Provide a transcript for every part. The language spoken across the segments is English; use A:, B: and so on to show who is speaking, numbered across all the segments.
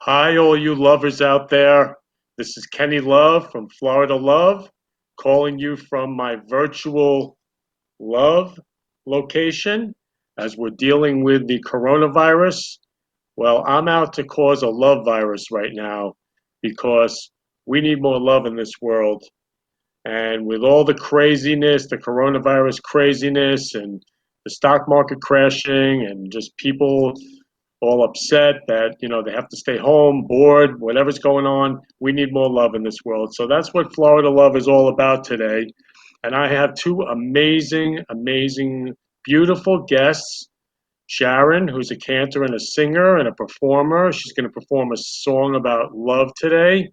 A: Hi, all you lovers out there. This is Kenny Love from Florida Love, calling you from my virtual love location as we're dealing with the coronavirus. Well, I'm out to cause a love virus right now because we need more love in this world. And with all the craziness, the coronavirus craziness, and the stock market crashing, and just people all upset that they have to stay home, bored, whatever's going on. We need more love in this world. So that's what Florida Love is all about today. And I have two amazing, beautiful guests. Sharon, who's a cantor and a singer and a performer. She's going to perform a song about love today.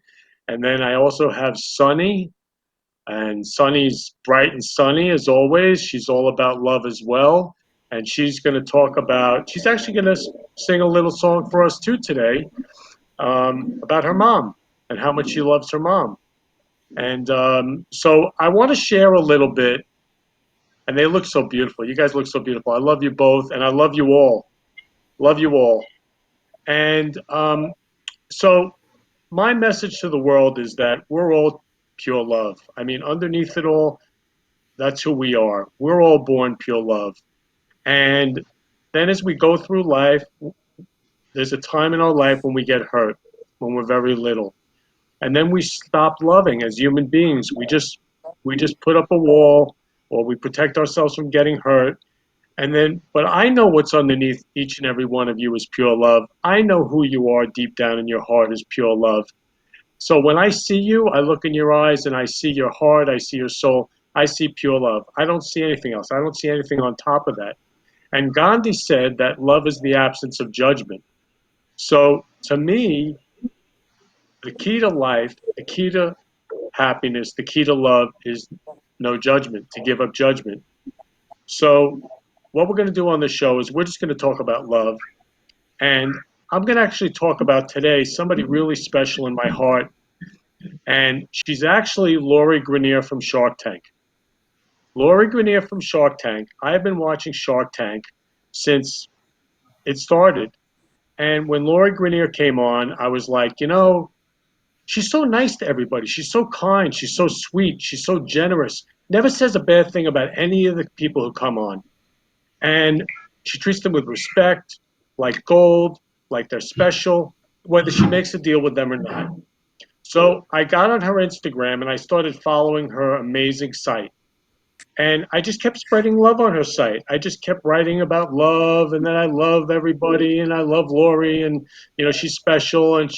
A: And then I also have Sunny, and Sunny's bright and sunny as always. She's all about love as well. And she's actually going to sing a little song for us too today, about her mom and how much she loves her mom. And so I want to share a little bit, and they look so beautiful. You guys look so beautiful. I love you both, and I love you all. Love you all. And so my message to the world is that we're all pure love. I mean, underneath it all, that's who we are. We're all born pure love. And then as we go through life, there's a time in our life when we get hurt, when we're very little. And then we stop loving as human beings. We just put up a wall, or we protect ourselves from getting hurt. And then, but I know what's underneath each and every one of you is pure love. I know who you are deep down in your heart is pure love. So when I see you, I look in your eyes and I see your heart, I see your soul, I see pure love. I don't see anything else. I don't see anything on top of that. And Gandhi said that love is the absence of judgment. So to me, the key to life, the key to happiness, the key to love is no judgment, to give up judgment. So what we're going to do on this show is we're just going to talk about love. And I'm going to actually talk about today somebody really special in my heart. And she's actually Lori Grenier from Shark Tank. Lori Grenier from Shark Tank. I have been watching Shark Tank since it started. And when Lori Grenier came on, I was like, she's so nice to everybody. She's so kind. She's so sweet. She's so generous. Never says a bad thing about any of the people who come on. And she treats them with respect, like gold, like they're special, whether she makes a deal with them or not. So I got on her Instagram and I started following her amazing site. And I just kept spreading love on her site. I just kept writing about love and that I love everybody and I love Lori and she's special and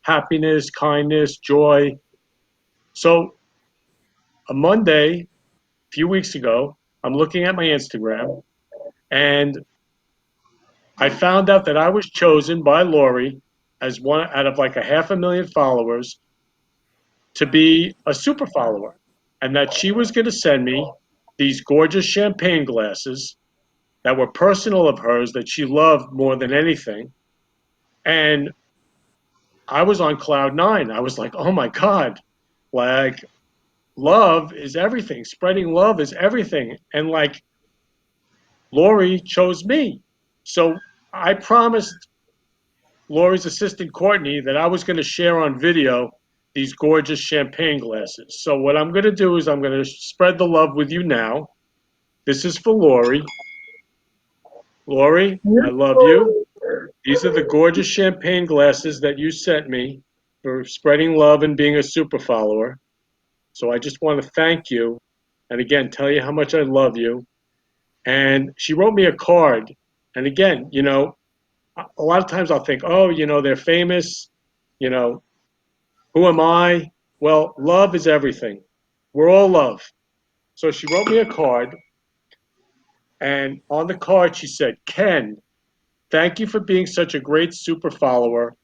A: happiness, kindness, joy. So a Monday, a few weeks ago, I'm looking at my Instagram and I found out that I was chosen by Lori as one out of like a 500,000 followers to be a super follower, and that she was going to send me these gorgeous champagne glasses that were personal of hers that she loved more than anything. And I was on cloud nine. I was like, oh my God, like love is everything. Spreading love is everything. And like Lori chose me. So I promised Lori's assistant Courtney that I was going to share on video these gorgeous champagne glasses. So what I'm going to do is I'm going to spread the love with you now. This is for Lori. Lori, I love you. These are the gorgeous champagne glasses that you sent me for spreading love and being a super follower. So I just want to thank you and again tell you how much I love you. And she wrote me a card. And again, a lot of times I'll think, oh, they're famous, you know, who am I? Well, love is everything. We're all love. So she wrote me a card, and on the card she said, Ken, thank you for being such a great super follower.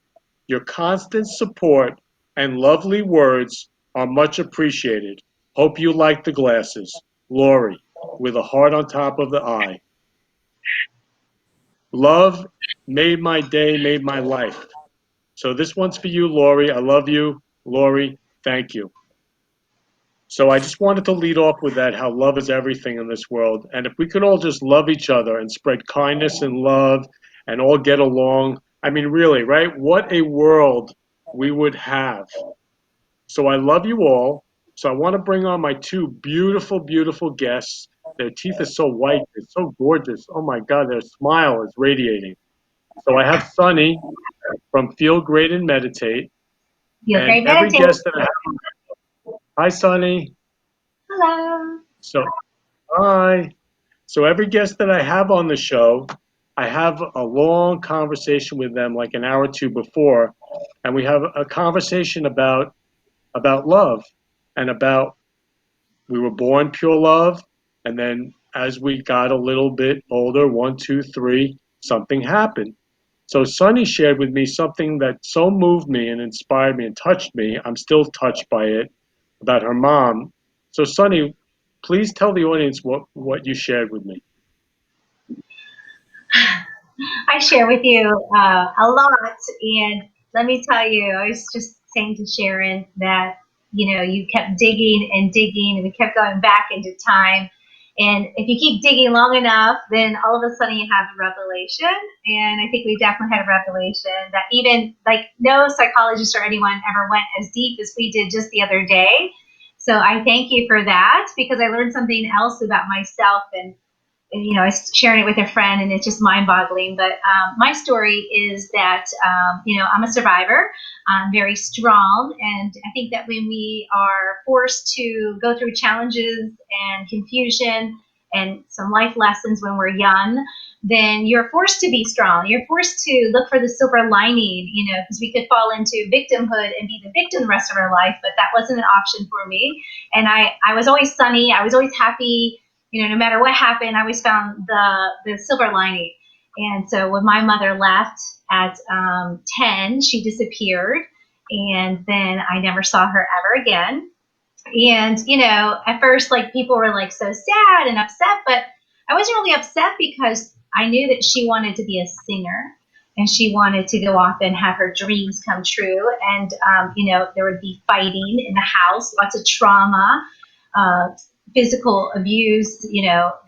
A: Your constant support and lovely words are much appreciated. Hope you like the glasses. Lori, with a heart on top of the eye. Love made my day, made my life. So this one's for you, Lori. I love you. Lori, thank you. So I just wanted to lead off with that, how love is everything in this world. And if we could all just love each other and spread kindness and love and all get along, I mean, really, right? What a world we would have. So I love you all. So I want to bring on my two beautiful, beautiful guests. Their teeth are so white, they're so gorgeous. Oh my God, their smile is radiating. So I have Sunny from Feel Great and Meditate,
B: Feel
A: and
B: great,
A: every
B: meditate.
A: guest that I have. Hi, Sunny.
B: Hello.
A: So hi. So every guest that I have on the show, I have a long conversation with them, like an hour or two before, and we have a conversation about love and about we were born pure love, and then as we got a little bit older, one, two, three, something happened. So Sunny shared with me something that so moved me and inspired me and touched me. I'm still touched by it about her mom. So Sunny, please tell the audience what you shared with me.
B: I share with you a lot, and let me tell you, I was just saying to Sharon that you kept digging and digging, and we kept going back into time. And if you keep digging long enough, then all of a sudden you have a revelation. And I think we definitely had a revelation that even like no psychologist or anyone ever went as deep as we did just the other day. So I thank you for that because I learned something else about myself and I was sharing it with a friend, and it's just mind-boggling. But my story is that I'm a survivor. I'm very strong, and I think that when we are forced to go through challenges and confusion and some life lessons when we're young, then you're forced to be strong. You're forced to look for the silver lining, because we could fall into victimhood and be the victim the rest of our life, but that wasn't an option for me. And I was always sunny. I was always happy, no matter what happened, I always found the silver lining. And so when my mother left at 10, she disappeared, and then I never saw her ever again. And at first, like people were like so sad and upset, but I wasn't really upset because I knew that she wanted to be a singer. And she wanted to go off and have her dreams come true. And, there would be fighting in the house, lots of trauma, uh, physical abuse.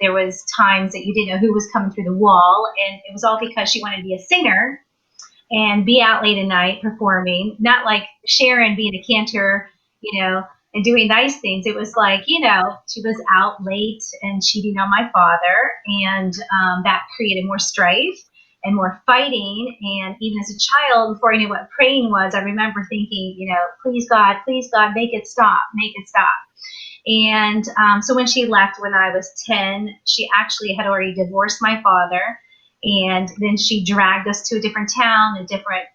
B: There was times that you didn't know who was coming through the wall, and it was all because she wanted to be a singer and be out late at night performing. Not like Sharon being a cantor, and doing nice things. It was like, she was out late and cheating on my father, and that created more strife and more fighting. And even as a child, before I knew what praying was, I remember thinking, please God, make it stop, make it stop. And so when she left when I was 10, she actually had already divorced my father. And then she dragged us to a different town, a different,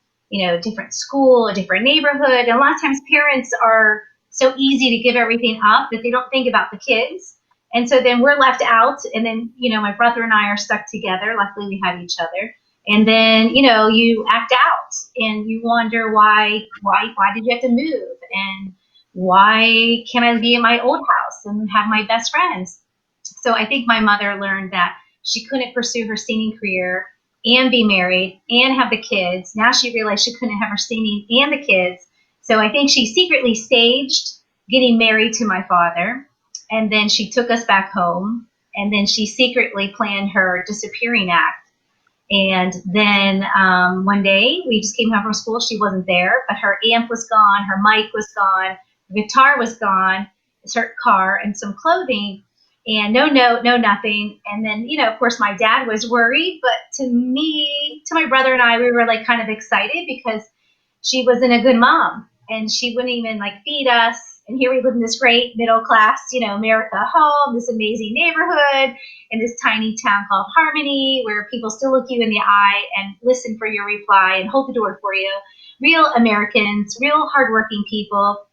B: different school, a different neighborhood. And a lot of times parents are so easy to give everything up that they don't think about the kids. And so then we're left out. And then, my brother and I are stuck together. Luckily, we have each other. And then, you act out and you wonder why did you have to move? And why can't I be in my old house and have my best friends? So I think my mother learned that she couldn't pursue her singing career and be married and have the kids. Now she realized she couldn't have her singing and the kids. So I think she secretly staged getting married to my father. And then she took us back home. And then she secretly planned her disappearing act. And then one day we just came home from school. She wasn't there, but her amp was gone, her mic was gone, her guitar was gone, her car, and some clothing. And no note, no nothing. And then, of course, my dad was worried, but to my brother and I, we were like kind of excited because she wasn't a good mom and she wouldn't even like feed us. And here we live in this great middle class, America home, this amazing neighborhood in this tiny town called Harmony, where people still look you in the eye and listen for your reply and hold the door for you. Real Americans, real hardworking people.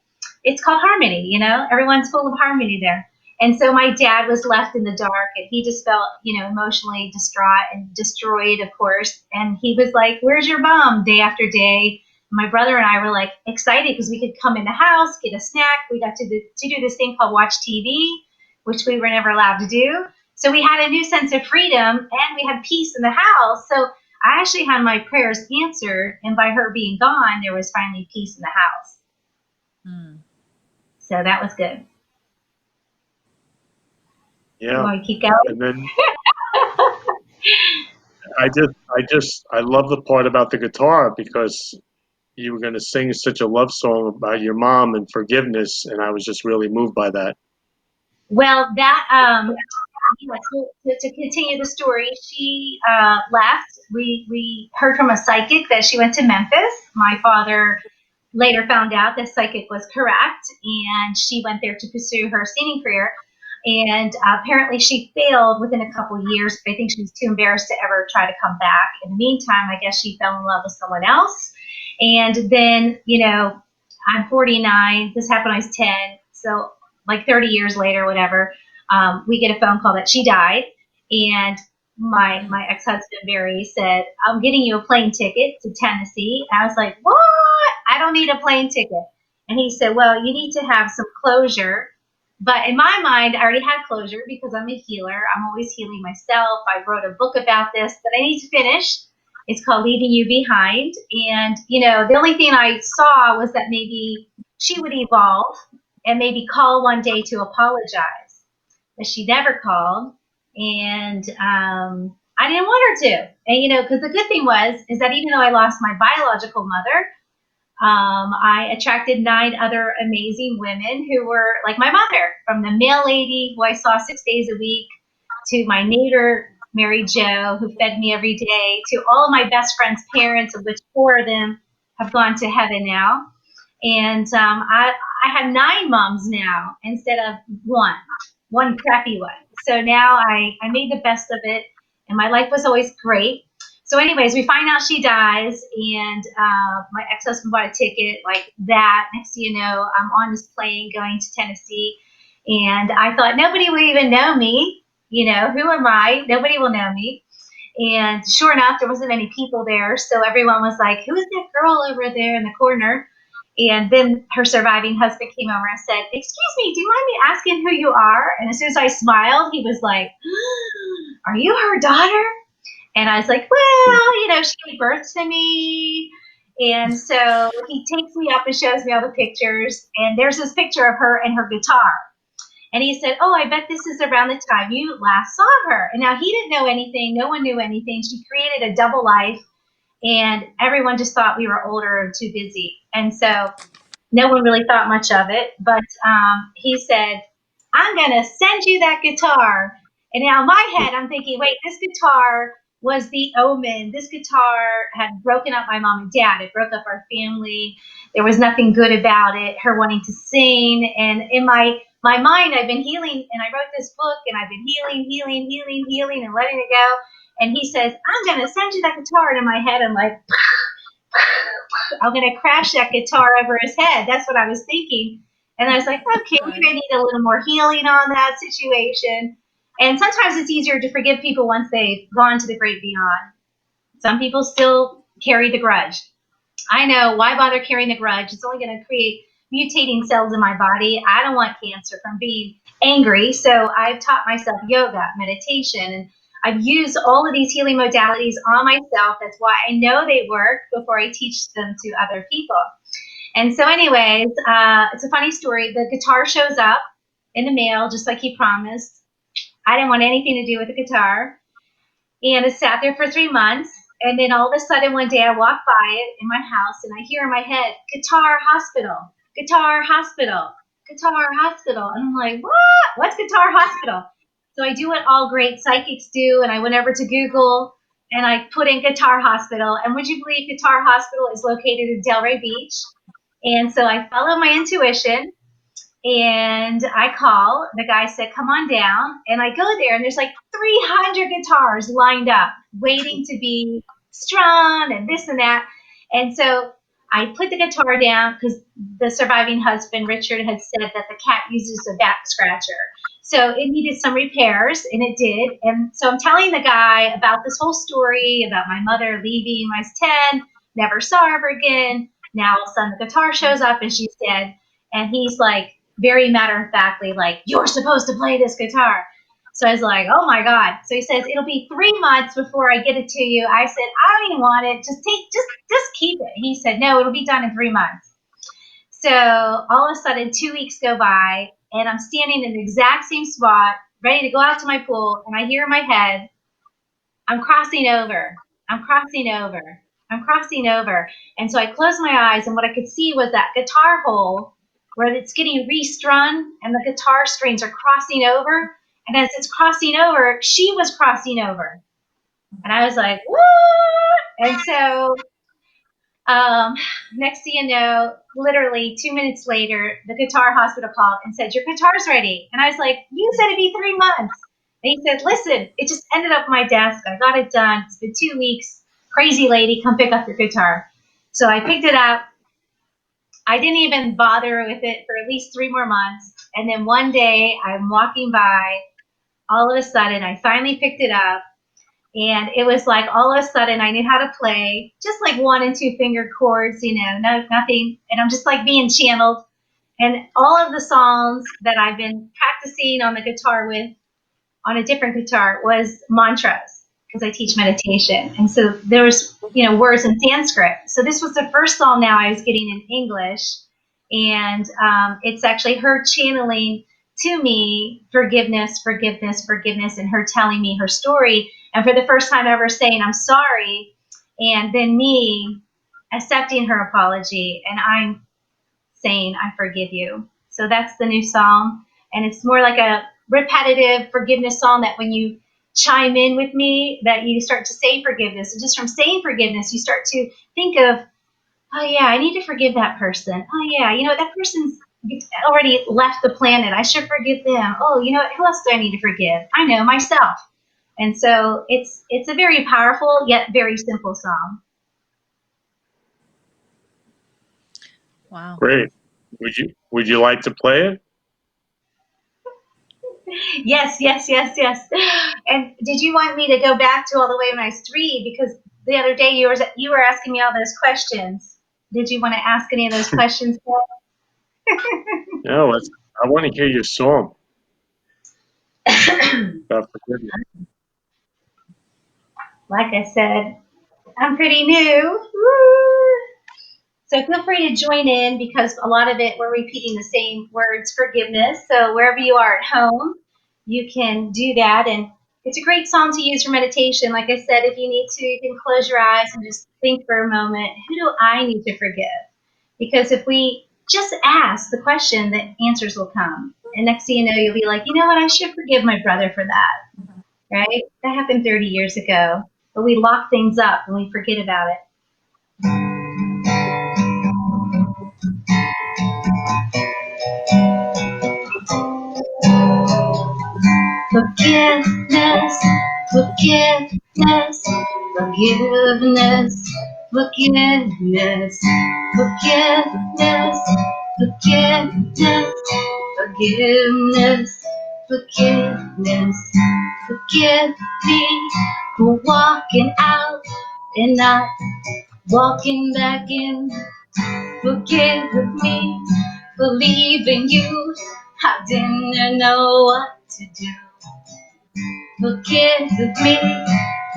B: It's called Harmony, everyone's full of harmony there. And so my dad was left in the dark and he just felt, emotionally distraught and destroyed, of course. And he was like, "Where's your mom?" Day after day. My brother and I were like excited because we could come in the house, get a snack. We got to do this thing called watch TV, which we were never allowed to do. So we had a new sense of freedom and we had peace in the house. So I actually had my prayers answered. And by her being gone, there was finally peace in the house.
C: Mm.
B: So that was good. You
A: Yeah.
B: want to keep going?
A: And then I love the part about the guitar because you were going to sing such a love song about your mom and forgiveness, and I was just really moved by that.
B: Well, that yeah, to continue the story, she left. We heard from a psychic that she went to Memphis. My father later found out that psychic was correct, and she went there to pursue her singing career. And apparently, she failed within a couple of years. I think she was too embarrassed to ever try to come back. In the meantime, I guess she fell in love with someone else. And then, I'm 49. This happened when I was 10. So, like 30 years later, whatever, we get a phone call that she died. And my ex husband Barry said, "I'm getting you a plane ticket to Tennessee." And I was like, "What? I don't need a plane ticket." And he said, "Well, you need to have some closure." But in my mind, I already had closure because I'm a healer. I'm always healing myself. I wrote a book about this that I need to finish. It's called Leaving You Behind. And, the only thing I saw was that maybe she would evolve and maybe call one day to apologize. But she never called. And I didn't want her to. And, because the good thing is that even though I lost my biological mother, I attracted 9 other amazing women who were like my mother, from the mail lady who I saw 6 days a week to my neighbor, Mary Jo, who fed me every day, to all of my best friends' parents, of which 4 of them have gone to heaven now. And I have 9 moms now instead of one crappy one. So now I made the best of it, and my life was always great. So, anyways, we find out she dies, and my ex husband bought a ticket like that. Next thing you know, I'm on this plane going to Tennessee, and I thought nobody will even know me. Who am I? Nobody will know me. And sure enough, there wasn't many people there, so everyone was like, "Who is that girl over there in the corner?" And then her surviving husband came over and said, "Excuse me, do you mind me asking who you are?" And as soon as I smiled, he was like, "Are you her daughter?" And I was like, "Well, she gave birth to me." And so he takes me up and shows me all the pictures. And there's this picture of her and her guitar. And he said, "Oh, I bet this is around the time you last saw her." And now he didn't know anything. No one knew anything. She created a double life. And everyone just thought we were older and too busy. And so no one really thought much of it. But he said, "I'm going to send you that guitar." And now in my head, I'm thinking, wait, this guitar was the omen. This guitar had broken up my mom and dad. It broke up our family. There was nothing good about it, her wanting to sing. And in my mind, I've been healing, and I wrote this book, and I've been healing, and letting it go. And he says, "I'm going to send you that guitar." And in my head, I'm like, I'm going to crash that guitar over his head. That's what I was thinking. And I was like, okay, we're going to need a little more healing on that situation. And sometimes it's easier to forgive people once they've gone to the great beyond. Some people still carry the grudge. I know, why bother carrying the grudge? It's only going to create mutating cells in my body. I don't want cancer from being angry. So I've taught myself yoga, meditation, and I've used all of these healing modalities on myself. That's why I know they work before I teach them to other people. And so, anyways, it's a funny story. The guitar shows up in the mail, just like he promised. I didn't want anything to do with the guitar. And it sat there for 3 months. And then all of a sudden, one day I walk by it in my house and I hear in my head, "Guitar Hospital, Guitar Hospital, Guitar Hospital." And I'm like, what? What's Guitar Hospital? So I do what all great psychics do. And I went over to Google and I put in Guitar Hospital. And would you believe Guitar Hospital is located in Delray Beach? And so I followed my intuition and I call. The guy said, "Come on down." And I go there, and there's like 300 guitars lined up, waiting to be strung, and this and that. And so I put the guitar down because the surviving husband, Richard, had said that the cat uses a back scratcher. So it needed some repairs, and it did. And so I'm telling the guy about this whole story about my mother leaving when I was 10, never saw her again. Now all of a sudden the guitar shows up, and she's dead. And he's like, very matter of factly, like, "You're supposed to play this guitar." So I was like, oh my God. So he says, "It'll be 3 months before I get it to you." I said, "I don't even want it. Just keep it." He said, "No, it'll be done in 3 months." So all of a sudden, 2 weeks go by, and I'm standing in the exact same spot, ready to go out to my pool, and I hear in my head, I'm crossing over. I'm crossing over. I'm crossing over. And so I closed my eyes, and what I could see was that guitar hole where it's getting restrung and the guitar strings are crossing over. And as it's crossing over, she was crossing over. And I was like, what? And so next thing you know, literally 2 minutes later, the guitar hospital called and said, your guitar's ready. And I was like, you said it'd be 3 months. And he said, listen, it just ended up on my desk. I got it done. It's been 2 weeks. Crazy lady, come pick up your guitar. So I picked it up. I didn't even bother with it for at least 3 more months. And then one day I'm walking by, all of a sudden I finally picked it up. And it was like all of a sudden I knew how to play just like 1 and 2 finger chords, nothing. And I'm just like being channeled. And all of the songs that I've been practicing on the guitar with on a different guitar was mantras because I teach meditation. And so there was, words in Sanskrit. So this was the first song now I was getting in English. And it's actually her channeling to me forgiveness, forgiveness, forgiveness, and her telling me her story. And for the first time ever saying, I'm sorry. And then me accepting her apology. And I'm saying, I forgive you. So that's the new song. And it's more like a repetitive forgiveness song that when you chime in with me, that you start to say forgiveness. And just from saying forgiveness, you start to think of, oh yeah, I need to forgive that person. Oh yeah, that person's already left the planet. I should forgive them. Oh, who else do I need to forgive? I know, myself. And so it's a very powerful yet very simple song.
C: Wow.
A: Great. Would you like to play it?
B: Yes. And did you want me to go back to all the way when I was 3? Because the other day you were asking me all those questions. Did you want to ask any of those questions?
A: No, I want to hear your song about forgiveness.
B: Like I said, I'm pretty new. Woo! So feel free to join in because a lot of it we're repeating the same words, forgiveness. So wherever you are at home, you can do that. And it's a great song to use for meditation. Like I said, if you need to, you can close your eyes and just think for a moment, who do I need to forgive? Because if we just ask the question, the answers will come. And next thing you know, you'll be like, you know what, I should forgive my brother for that. Right? That happened 30 years ago. But we lock things up and we forget about it. Forgiveness, forgiveness, forgiveness, forgiveness, forgiveness, forgiveness, forgiveness, forgiveness. Forgive me for walking out and not walking back in. Forgive me for leaving you. I didn't know what to do. Forgive me,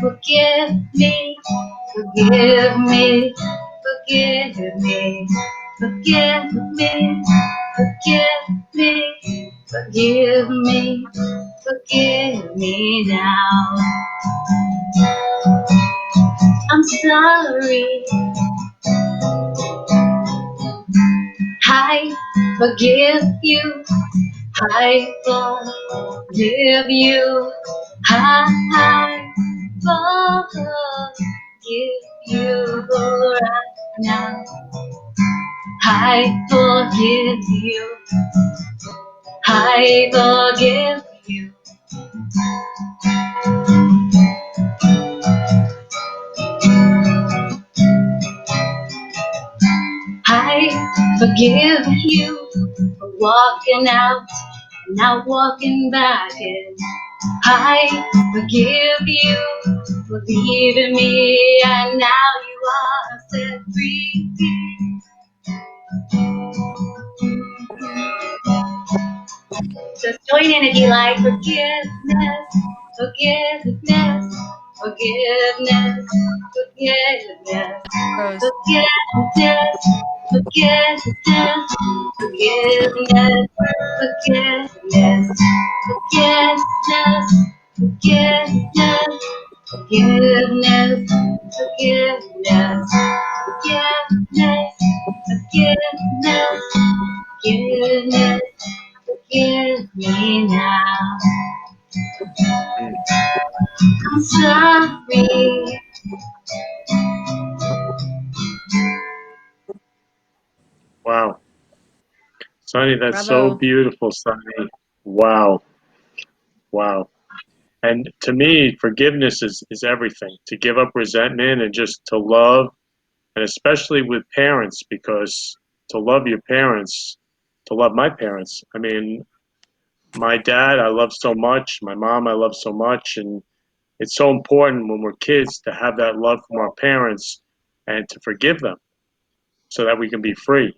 B: forgive me, forgive me, forgive me, forgive me, forgive me, forgive me, forgive me now. I'm sorry. I forgive you. I forgive you. I forgive you right now. I forgive you. I forgive you. I forgive you for walking out and not walking back in. I forgive you for leaving me, and now you are set free. Just join in if you like. Forgiveness, forgiveness, forgiveness, forgiveness,
C: Rose.
B: forgiveness, forgiveness, forgiveness, forgiveness, forgiveness, forgiveness, Forgiveness, forgiveness, forgiveness, forgiveness, forgiveness, forgive me now.
A: Mm.
B: I'm sorry.
A: Wow. Sonny, that's so
C: Bravo.
A: beautiful, Sonny. Wow. Wow. And to me, forgiveness is everything. To give up resentment and just to love, and especially with parents, because to love your parents, to love my parents. I mean, my dad, I love so much. My mom, I love so much. And it's so important when we're kids to have that love from our parents and to forgive them so that we can be free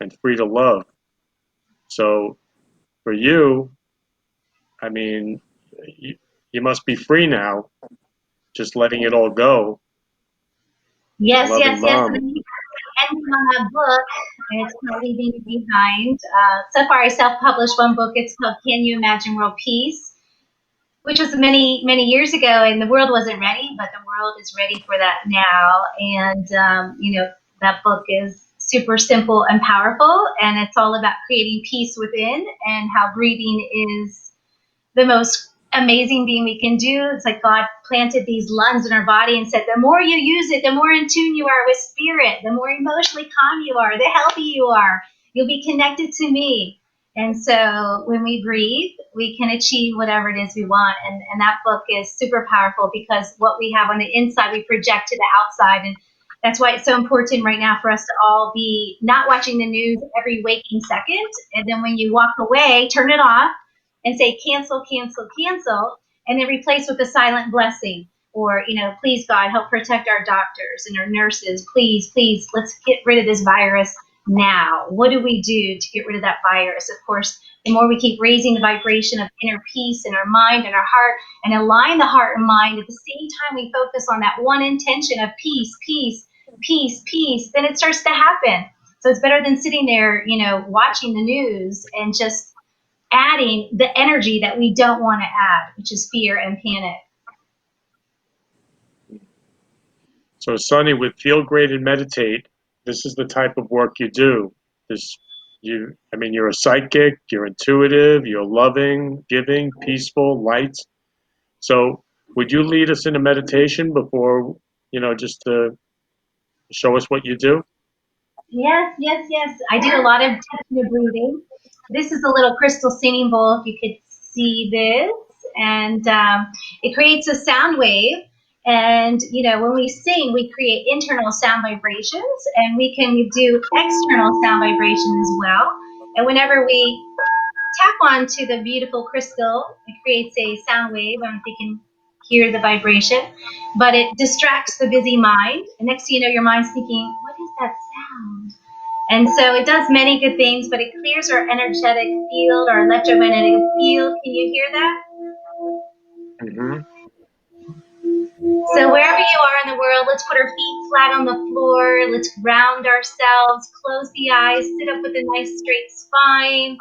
A: and free to love. So for you, I mean, you must be free now, just letting it all go and
B: Yes,
A: loving
B: yes, yes. And
A: mom.
B: then ending on that book, and it's called Leaving It Behind. So far, I self-published one book. It's called Can You Imagine World Peace, which was many, many years ago, and the world wasn't ready, but the world is ready for that now. And, that book is super simple and powerful, and it's all about creating peace within and how breathing is the most amazing thing we can do. It's like God planted these lungs in our body and said, the more you use it, the more in tune you are with spirit, the more emotionally calm you are, the healthier you are. You'll be connected to me. And so when we breathe, we can achieve whatever it is we want. And that book is super powerful because what we have on the inside, we project to the outside. And that's why it's so important right now for us to all be not watching the news every waking second. And then when you walk away, turn it off and say cancel, cancel, cancel, and then replace with a silent blessing. Or, please God, help protect our doctors and our nurses. Please, please, let's get rid of this virus now. What do we do to get rid of that virus? Of course, the more we keep raising the vibration of inner peace in our mind and our heart and align the heart and mind, at the same time we focus on that one intention of peace, peace, peace, peace, then it starts to happen. So it's better than sitting there, watching the news and just adding the energy that we don't want to add, which is fear and panic.
A: So Sonny, with Feel Great and Meditate, this is the type of work you do. This I mean, you're a psychic, you're intuitive, you're loving, giving, peaceful, light. So would you lead us in a meditation before, just to show us what you do?
B: Yes, yes, yes. I do a lot of deep breathing. This is a little crystal singing bowl, if you could see this. And it creates a sound wave. And, when we sing, we create internal sound vibrations and we can do external sound vibration as well. And whenever we tap onto the beautiful crystal, it creates a sound wave. I don't know if you can hear the vibration, but it distracts the busy mind. And next thing you know, your mind's thinking, what is that sound? And so it does many good things, but it clears our energetic field, our electromagnetic field. Can you hear that?
A: Hmm.
B: So wherever you are in the world, let's put our feet flat on the floor. Let's ground ourselves, close the eyes, sit up with a nice straight spine.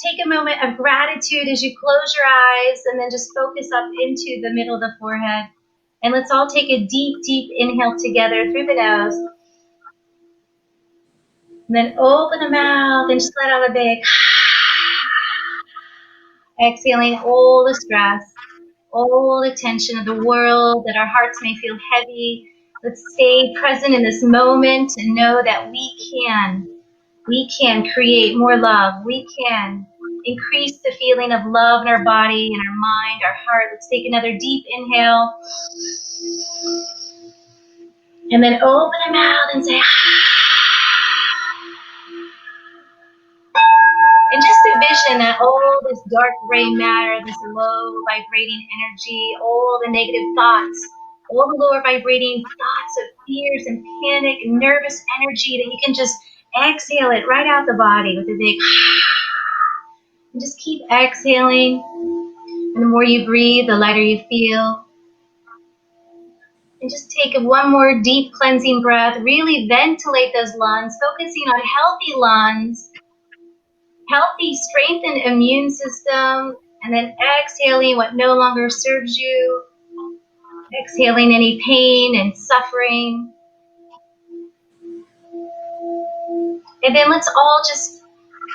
B: Take a moment of gratitude as you close your eyes and then just focus up into the middle of the forehead. And let's all take a deep, deep inhale together through the nose. And then open the mouth and just let out a big exhaling all the stress, all the tension of the world, that our hearts may feel heavy. Let's stay present in this moment and know that we can create more love. We can increase the feeling of love in our body, in our mind, our heart. Let's take another deep inhale. And then open our mouth and say, and just envision that all this dark gray matter, this low vibrating energy, all the negative thoughts, all the lower vibrating thoughts of fears and panic and nervous energy, that you can just exhale it right out the body with a big and just keep exhaling. And the more you breathe, the lighter you feel. And just take one more deep cleansing breath. Really ventilate those lungs, focusing on healthy lungs, healthy, strengthened immune system, and then exhaling what no longer serves you. Exhaling any pain and suffering. And then let's all just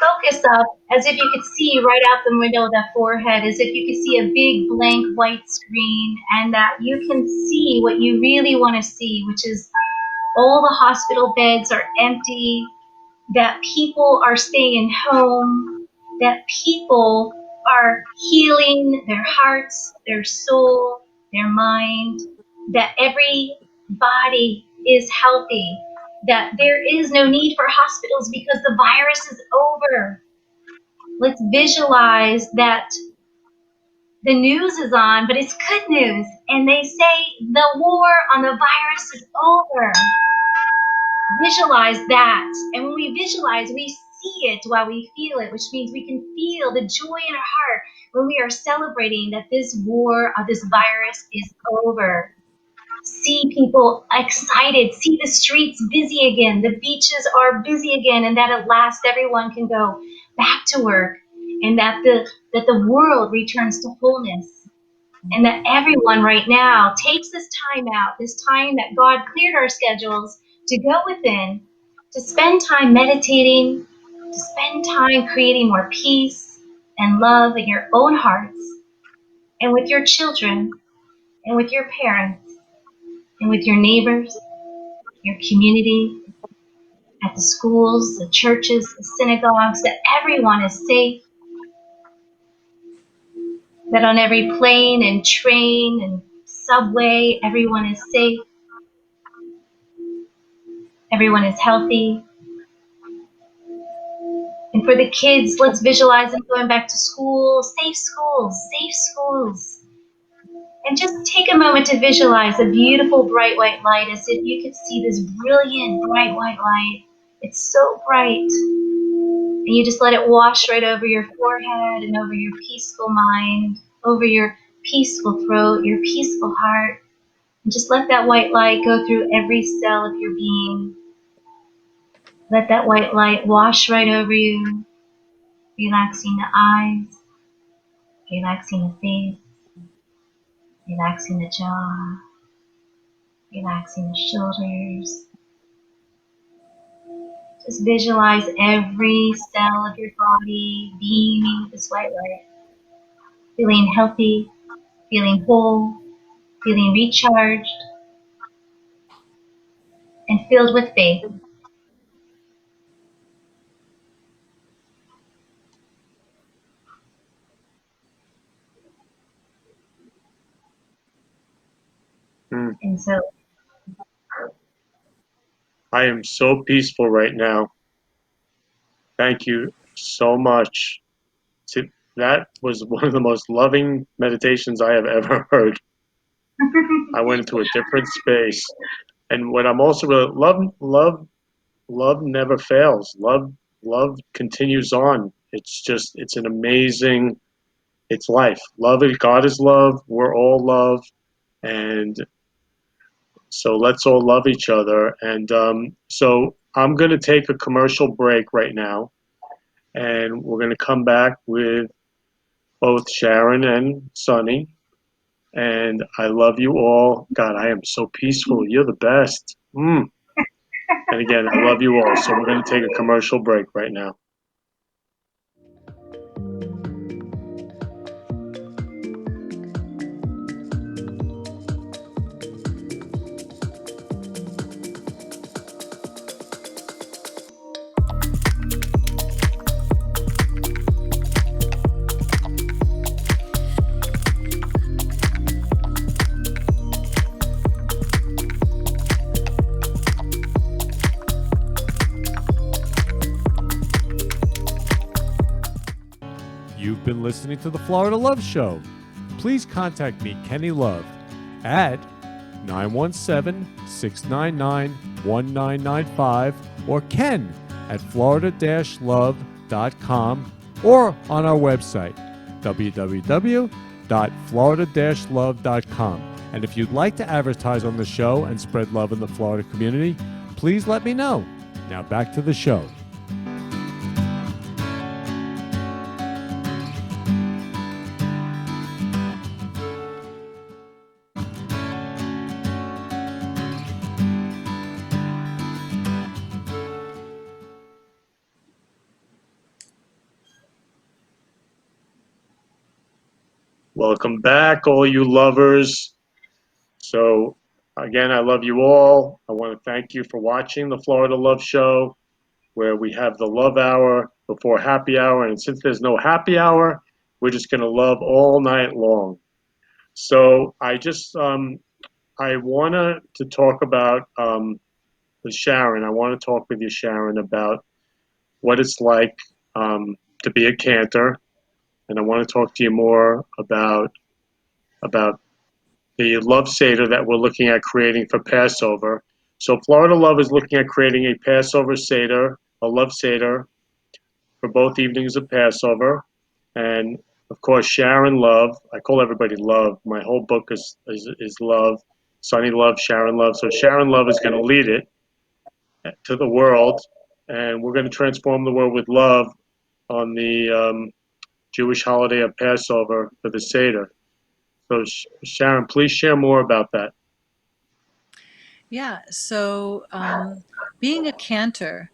B: focus up as if you could see right out the window of that forehead, as if you could see a big blank white screen, and that you can see what you really want to see, which is all the hospital beds are empty, that people are staying home, that people are healing their hearts, their soul, their mind, that every body is healthy, that there is no need for hospitals because the virus is over. Let's visualize that the news is on, but it's good news. And they say the war on the virus is over. Visualize that. And when we visualize, we see it while we feel it, which means we can feel the joy in our heart when we are celebrating that this war of this virus is over. See people excited, see the streets busy again, the beaches are busy again, and that at last everyone can go back to work, and that the world returns to wholeness, and that everyone right now takes this time out, this time that God cleared our schedules to go within, to spend time meditating, to spend time creating more peace and love in your own hearts, and with your children, and with your parents, and with your neighbors, your community, at the schools, the churches, the synagogues, that everyone is safe, that on every plane and train and subway, everyone is safe, everyone is healthy. And for the kids, let's visualize them going back to school, safe schools, safe schools. And just take a moment to visualize a beautiful bright white light, as if you could see this brilliant bright white light. It's so bright. And you just let it wash right over your forehead and over your peaceful mind, over your peaceful throat, your peaceful heart. And just let that white light go through every cell of your being. Let that white light wash right over you, relaxing the eyes, relaxing the face, relaxing the jaw, relaxing the shoulders. Just visualize every cell of your body beaming with this white light, feeling healthy, feeling whole, feeling recharged, and filled with faith.
A: Mm.
B: And so,
A: I am so peaceful right now. Thank you so much. That was one of the most loving meditations I have ever heard. I went into a different space. And what I'm also really, love never fails. Love continues on. It's an amazing, it's life. God is love. We're all love. And so let's all love each other. And so I'm going to take a commercial break right now. And we're going to come back with both Sharon and Sunny. And I love you all. God, I am so peaceful. You're the best. And again, I love you all. So we're going to take a commercial break right now.
D: You've been listening to the Florida Love Show. Please contact me, Kenny Love, at 917-699-1995 or ken at florida-love.com or on our website, www.florida-love.com. And if you'd like to advertise on the show and spread love in the Florida community, please let me know. Now back to the show.
A: Welcome back, all you lovers. So, again, I love you all. I want to thank you for watching the Florida Love Show, where we have the love hour before happy hour. And since there's no happy hour, we're just going to love all night long. So, I wanted to talk about with Sharon. I want to talk with you, Sharon, about what it's like to be a cantor. And I want to talk to you more about the Love Seder that we're looking at creating for Passover. So Florida Love is looking at creating a Passover Seder, a Love Seder, for both evenings of Passover. And of course, Sharon Love, I call everybody Love. My whole book is Love, Sunny Love, Sharon Love. So Sharon Love is going to lead it to the world, and we're going to transform the world with love on the Jewish holiday of Passover for the Seder. So Sharon, please share more about that.
C: Yeah. So being a cantor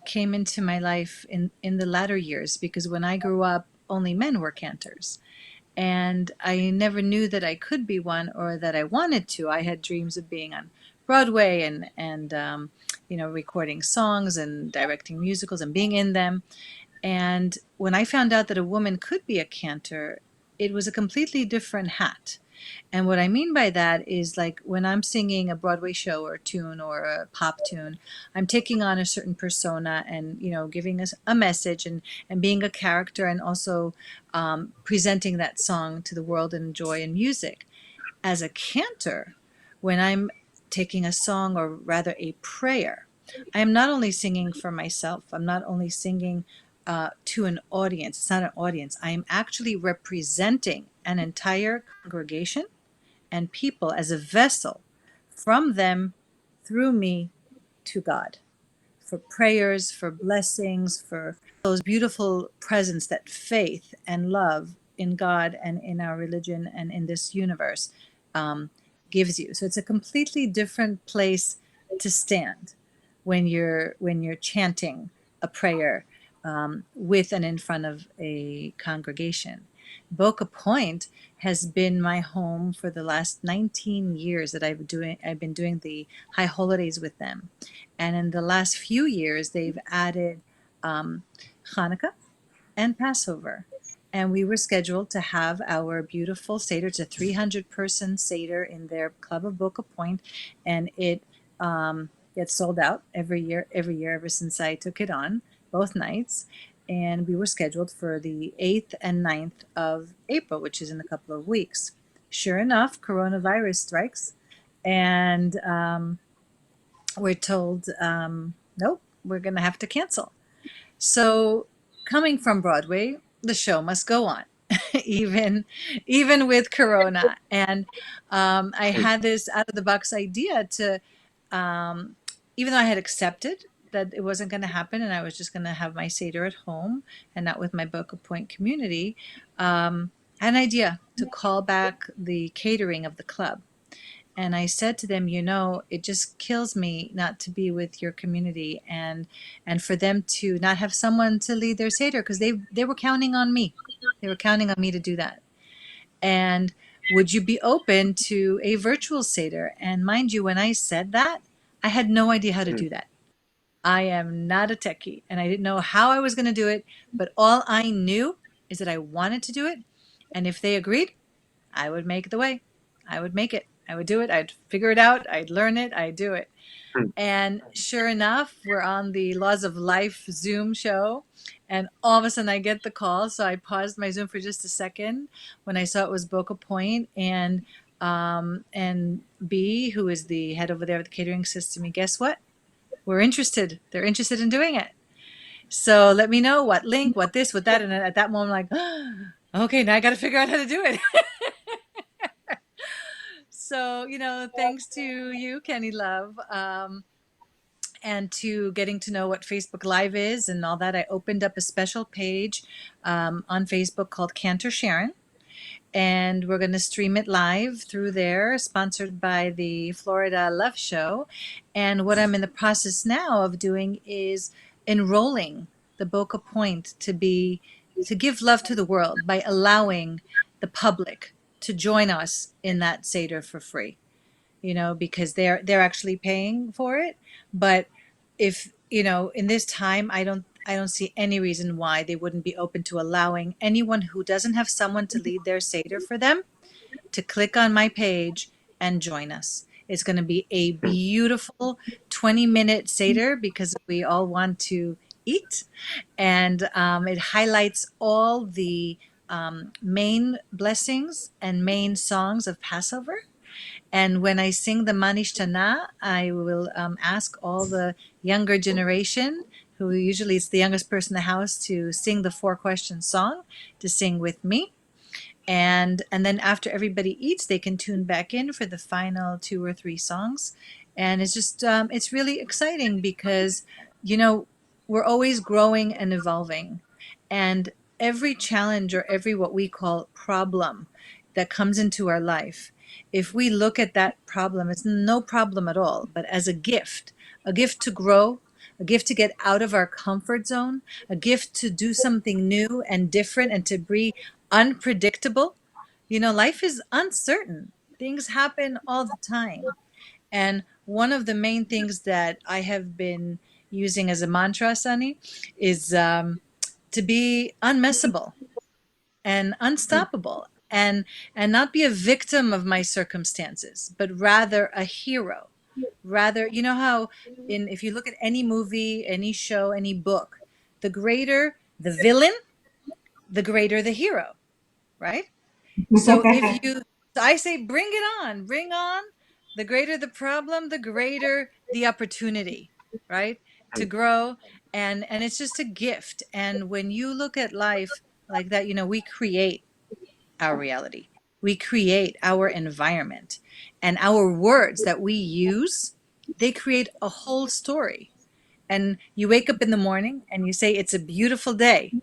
C: came into my life in the latter years because when I grew up, only men were cantors. And I never knew that I could be one or that I wanted to. I had dreams of being on Broadway and recording songs and directing musicals and being in them. And when I found out that a woman could be a cantor, it was a completely different hat. And what I mean by that is like when I'm singing a Broadway show or a tune or a pop tune, I'm taking on a certain persona and, giving us a message and being a character and also presenting that song to the world in joy and music. As a cantor, when I'm taking a song or rather a prayer, I am not only singing for myself, I'm not only singing to an audience, it's not an audience, I am actually representing an entire congregation and people as a vessel from them through me to God for prayers, for blessings, for those beautiful presents that faith and love in God and in our religion and in this universe um, gives you. So it's a completely different place to stand when you're chanting a prayer with and in front of a congregation. Boca Point has been my home for the last 19 years that I've been doing the high holidays with them. And in the last few years, they've added Hanukkah and Passover. And we were scheduled to have our beautiful Seder. It's a 300-person Seder in their Club of Boca Point, and it gets sold out every year, ever since I took it on, both nights. And we were scheduled for the 8th and 9th of April, which is in a couple of weeks. Sure enough, coronavirus strikes, and we're told, nope, we're going to have to cancel. So, coming from Broadway, the show must go on, even with Corona. And I had this out of the box idea to, even though I had accepted that it wasn't going to happen, and I was just going to have my Seder at home and not with my Boca Point community, I had an idea to call back the catering of the club. And I said to them, it just kills me not to be with your community and for them to not have someone to lead their Seder because they were counting on me. They were counting on me to do that. And would you be open to a virtual Seder? And mind you, when I said that, I had no idea how to do that. I am not a techie and I didn't know how I was going to do it, but all I knew is that I wanted to do it. And if they agreed, I would make the way. I would make it. I would do it. I'd figure it out. I'd learn it. I'd do it. And sure enough, we're on the Laws of Life Zoom show. And all of a sudden I get the call. So I paused my Zoom for just a second when I saw it was Boca Point and B, who is the head over there of the catering system. And guess what? We're interested. They're interested in doing it. So let me know what link, what this, what that. And at that moment, I'm like, okay, now I got to figure out how to do it. So, thanks to you, Kenny Love, and to getting to know what Facebook Live is and all that, I opened up a special page on Facebook called Cantor Sharon. And we're going to stream it live through there, sponsored by the Florida Love Show. And what I'm in the process now of doing is enrolling the Boca Point to give love to the world by allowing the public to join us in that Seder for free, because they're actually paying for it. But if, in this time, I don't see any reason why they wouldn't be open to allowing anyone who doesn't have someone to lead their Seder for them to click on my page and join us. It's going to be a beautiful 20-minute Seder because we all want to eat. And it highlights all the main blessings and main songs of Passover. And when I sing the Manishtana, I will ask all the younger generation, who usually is the youngest person in the house, to sing the 4-question song, to sing with me. And then after everybody eats, they can tune back in for the final 2 or 3 songs. And it's just, it's really exciting because, we're always growing and evolving. And every challenge, or every what we call problem that comes into our life, if we look at that problem, it's no problem at all, but as a gift to grow, a gift to get out of our comfort zone, a gift to do something new and different and to be unpredictable. Life is uncertain. Things happen all the time. And one of the main things that I have been using as a mantra, Sunny, is to be unmessable and unstoppable, and not be a victim of my circumstances, but rather a hero. Rather, how if you look at any movie, any show, any book, the greater the villain, the greater the hero, right? So I say, bring it on, bring on. The greater the problem, the greater the opportunity, right? To grow. And it's just a gift. And when you look at life like that, we create our reality. We create our environment, and our words that we use, they create a whole story. And you wake up in the morning and you say, it's a beautiful day.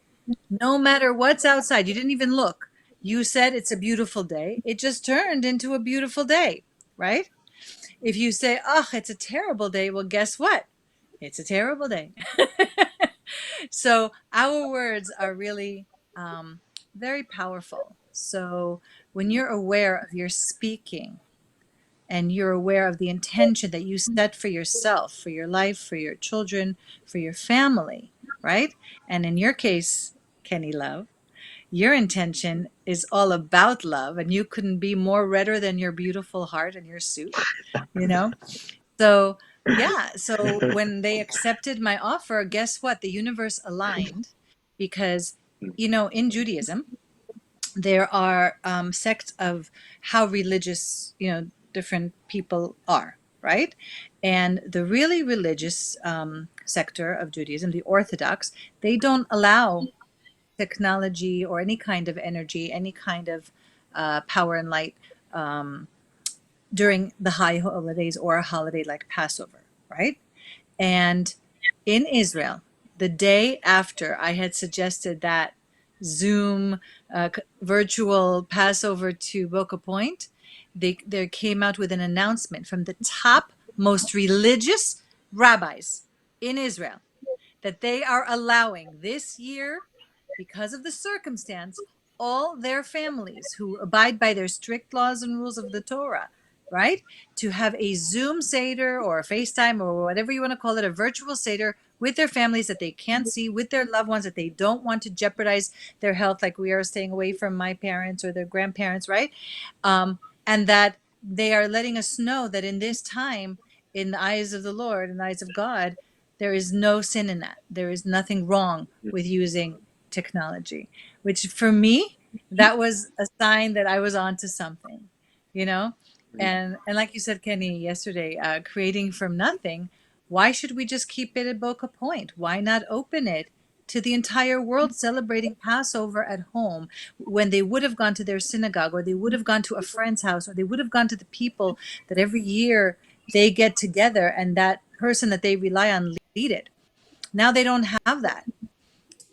C: No matter what's outside, you didn't even look. You said it's a beautiful day. It just turned into a beautiful day, right? If you say, oh, it's a terrible day, well, guess what? It's a terrible day. So our words are really very powerful. So when you're aware of your speaking, and you're aware of the intention that you set for yourself, for your life, for your children, for your family, right? And in your case, Kenny Love, your intention is all about love, and you couldn't be more redder than your beautiful heart and your suit, you know? So, yeah. So when they accepted my offer, guess what? The universe aligned because, in Judaism, there are sects of how religious, different people are, right? And the really religious sector of Judaism, the Orthodox, they don't allow technology or any kind of energy, any kind of power and light during the high holidays or a holiday like Passover, right? And in Israel, the day after I had suggested that Zoom virtual Passover to Boca Point, they came out with an announcement from the top most religious rabbis in Israel that they are allowing this year, because of the circumstance, all their families who abide by their strict laws and rules of the Torah, right, to have a Zoom Seder or a FaceTime or whatever you want to call it, a virtual Seder with their families that they can't see, with their loved ones that they don't want to jeopardize their health, like we are staying away from my parents or their grandparents, right? And that they are letting us know that in this time, in the eyes of the Lord, in the eyes of God, there is no sin in that. There is nothing wrong with using technology, which for me, that was a sign that I was onto something, you know? And like you said, Kenny, yesterday, creating from nothing, why should we just keep it at Boca Point? Why not open it to the entire world celebrating Passover at home, when they would have gone to their synagogue, or they would have gone to a friend's house, or they would have gone to the people that every year they get together and that person that they rely on lead it. Now they don't have that.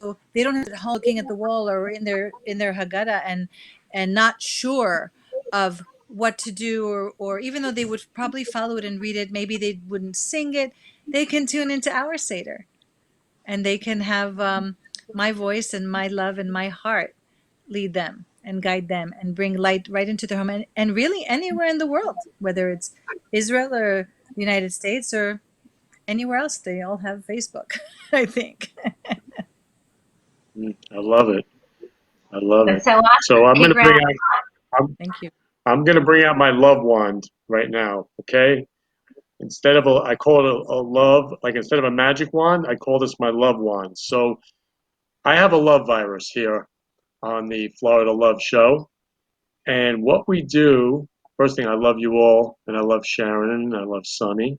C: So they don't have it at home looking at the wall or in their Haggadah and not sure of what to do, or even though they would probably follow it and read it, maybe they wouldn't sing it. They can tune into our Seder, and they can have my voice and my love and my heart lead them. and guide them and bring light right into their home, and really anywhere in the world, whether it's Israel or the United States or anywhere else. They all have Facebook, I think.
A: I love it. I love it.
B: That's so awesome.
A: So
B: Congrats.
C: Thank you.
A: I'm gonna bring out my love wand right now. Okay. Instead of I call it a love, like instead of a magic wand, I call this my love wand. So I have a love virus here on the Florida Love Show. And what we do, first thing, I love you all, and I love Sharon, and I love Sunny.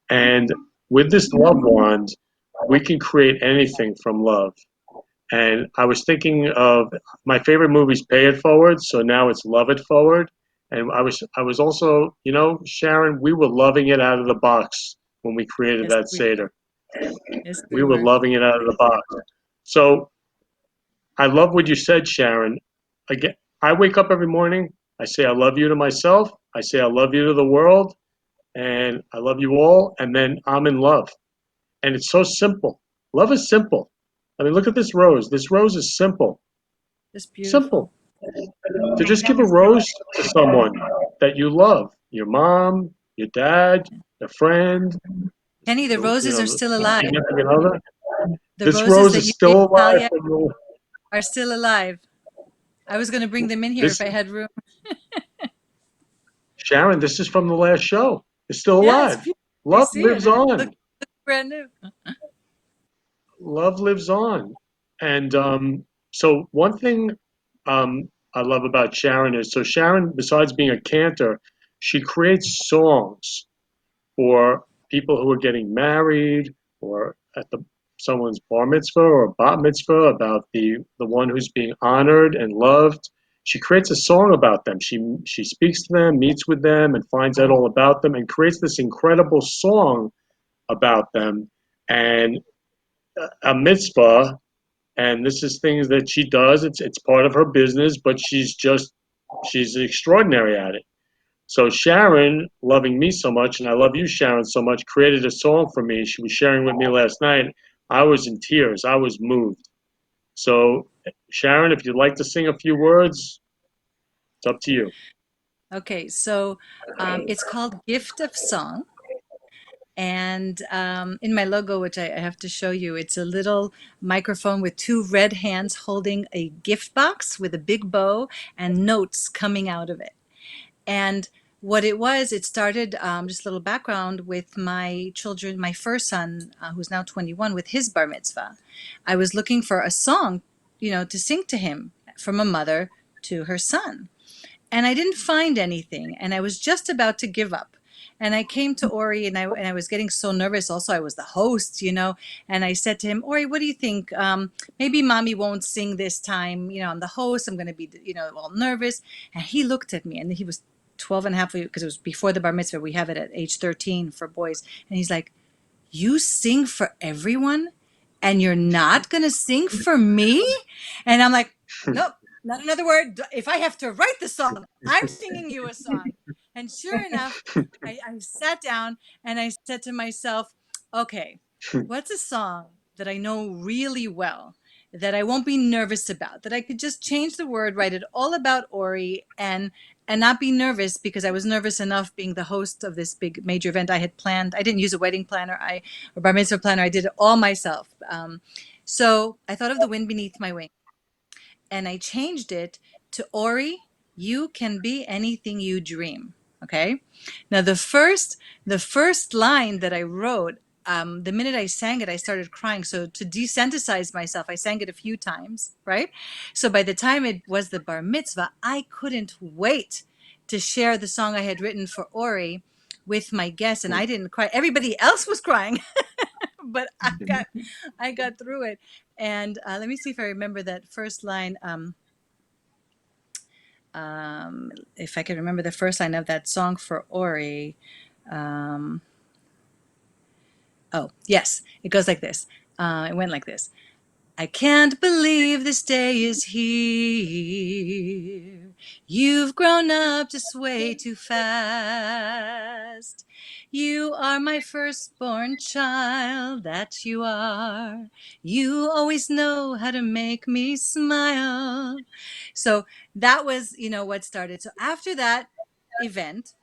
A: And with this love wand, we can create anything from love. And I was thinking of my favorite movie's Pay It Forward, so now it's Love It Forward. And I was also, Sharon, we were loving it out of the box when we created
C: Yes,
A: that Seder.
C: yes,
A: We
C: we
A: were
C: were.
A: loving it out of the box. So I love what you said, Sharon. Again, I wake up every morning. I say I love you to myself. I say I love you to the world, and I love you all. And then I'm in love, and it's so simple. Love is simple. I mean, look at this rose. This rose is simple.
C: Just beautiful.
A: Simple. To just give a rose to someone that you love, your mom, your dad, a friend,
C: Kenny, the roses are
A: the
C: still alive.
A: significant other.
C: The
A: This
C: roses
A: rose
C: that
A: is
C: you gave
A: still alive
C: Talia
A: from the
C: are still alive. I was going to bring them in here if
A: this
C: I had room.
A: Sharon, this is from the last show. It's still
C: Yeah, it's
A: alive.
C: beautiful. I
A: Love
C: see it.
A: lives on.
C: Look, brand new.
A: Love lives on. And so one thing I love about Sharon is so Sharon, besides being a cantor, she creates songs for people who are getting married or at someone's bar mitzvah or bat mitzvah about the one who's being honored and loved. She creates a song about them. She speaks to them, meets with them, and finds out all about them, and creates this incredible song about them. And a mitzvah, and this is things that she does. It's part of her business, but she's extraordinary at it. So Sharon, loving me so much, and I love you, Sharon, so much, created a song for me. She was sharing with me last night. I was in tears. I was moved. So Sharon, if you'd like to sing a few words, it's up to you.
C: Okay, so it's called Gift of Song. And in my logo, which I have to show you, it's a little microphone with two red hands holding a gift box with a big bow and notes coming out of it. And what it was, it started, just a little background, with my children, my first son, who's now 21, with his bar mitzvah. I was looking for a song, to sing to him from a mother to her son. And I didn't find anything. And I was just about to give up. And I came to Ori, and I was getting so nervous. Also, I was the host, and I said to him, Ori, what do you think? Maybe mommy won't sing this time. I'm the host. I'm going to be, all nervous. And he looked at me, and he was 12 and a half, because it was before the bar mitzvah. We have it at age 13 for boys. And he's like, you sing for everyone and you're not going to sing for me? And I'm like, nope, not another word. If I have to write the song, I'm singing you a song. And sure enough, I sat down and I said to myself, okay, what's a song that I know really well, that I won't be nervous about, that I could just change the word, write it all about Ori, and not be nervous, because I was nervous enough being the host of this big major event I had planned. I didn't use a wedding planner, or bar mitzvah planner. I did it all myself. So I thought of The Wind Beneath My Wings, and I changed it to Ori, you can be anything you dream. Okay. Now the first line that I wrote, the minute I sang it, I started crying. So to desensitize myself, I sang it a few times, right? So by the time it was the bar mitzvah, I couldn't wait to share the song I had written for Ori with my guests, and I didn't cry. Everybody else was crying, but I got through it. And let me see if I remember that first line. If I can remember the first line of that song for Ori. Oh, yes, it goes like this. It went like this. I can't believe this day is here. You've grown up just way too fast. You are my firstborn child, that you are. You always know how to make me smile. So that was, what started. So after that event,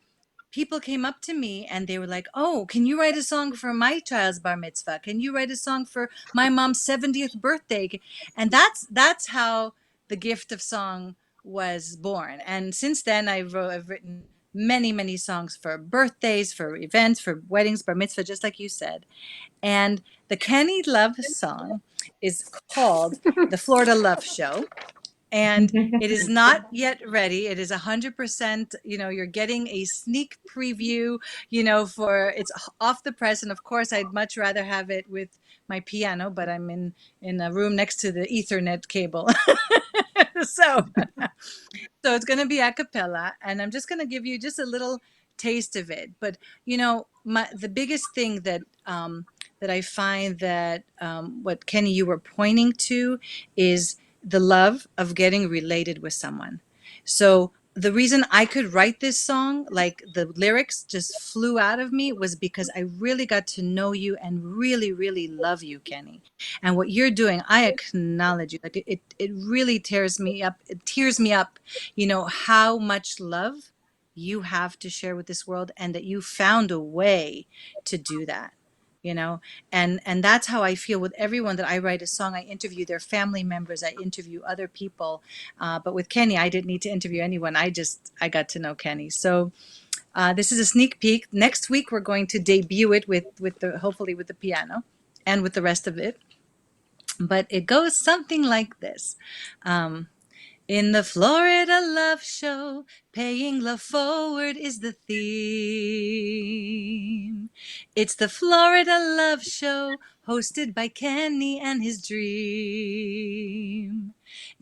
C: people came up to me and they were like, "Oh, can you write a song for my child's bar mitzvah? Can you write a song for my mom's 70th birthday?" And that's how the gift of song was born. And since then, I've written many songs for birthdays, for events, for weddings, bar mitzvah, just like you said. And the Kenny Love song is called "The Florida Love Show." And it is not yet ready. It is 100%, you're getting a sneak preview, for it's off the press. And of course, I'd much rather have it with my piano, but I'm in a room next to the Ethernet cable. So it's going to be a cappella, and I'm just going to give you just a little taste of it. But the biggest thing that I find that what Kenny you were pointing to is the love of getting related with someone. So the reason I could write this song, like the lyrics just flew out of me, was because I really got to know you and really, really love you, Kenny. And what you're doing, I acknowledge you. Like it really tears me up. It tears me up, how much love you have to share with this world, and that you found a way to do that. And that's how I feel with everyone that I write a song. I interview their family members, I interview other people, but with Kenny I didn't need to interview anyone. I got to know Kenny. So this is a sneak peek. Next week we're going to debut it with the hopefully with the piano and with the rest of it, but it goes something like this. In the Florida Love Show, paying love forward is the theme. It's the Florida Love Show, hosted by Kenny and his dream.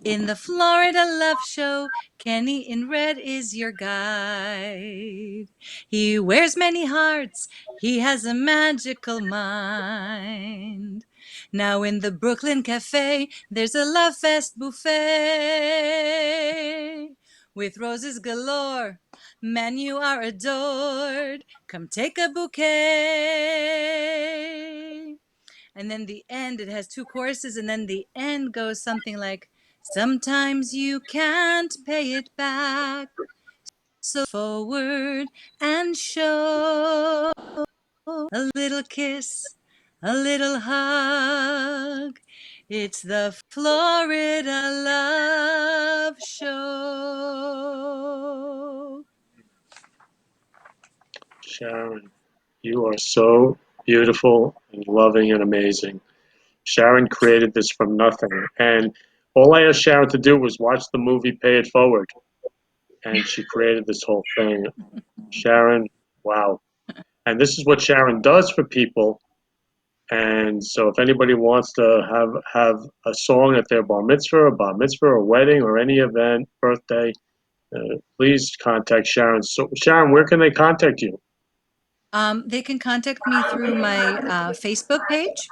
C: In the Florida Love Show, Kenny in red is your guide. He wears many hearts, he has a magical mind. Now in the Brooklyn Cafe, there's a Love Fest buffet. With roses galore, man, you are adored. Come take a bouquet. And then the end, it has two choruses, and then the end goes something like, sometimes you can't pay it back, so forward and show a little kiss, a little hug. It's the Florida Love Show.
A: Sharon, you are so beautiful and loving and amazing. Sharon created this from nothing. And all I asked Sharon to do was watch the movie Pay It Forward. And she created this whole thing. Sharon, wow. And this is what Sharon does for people. And so if anybody wants to have a song at their bar mitzvah, or wedding, or any event, birthday, please contact Sharon. So Sharon, where can they contact you?
C: They can contact me through my Facebook page.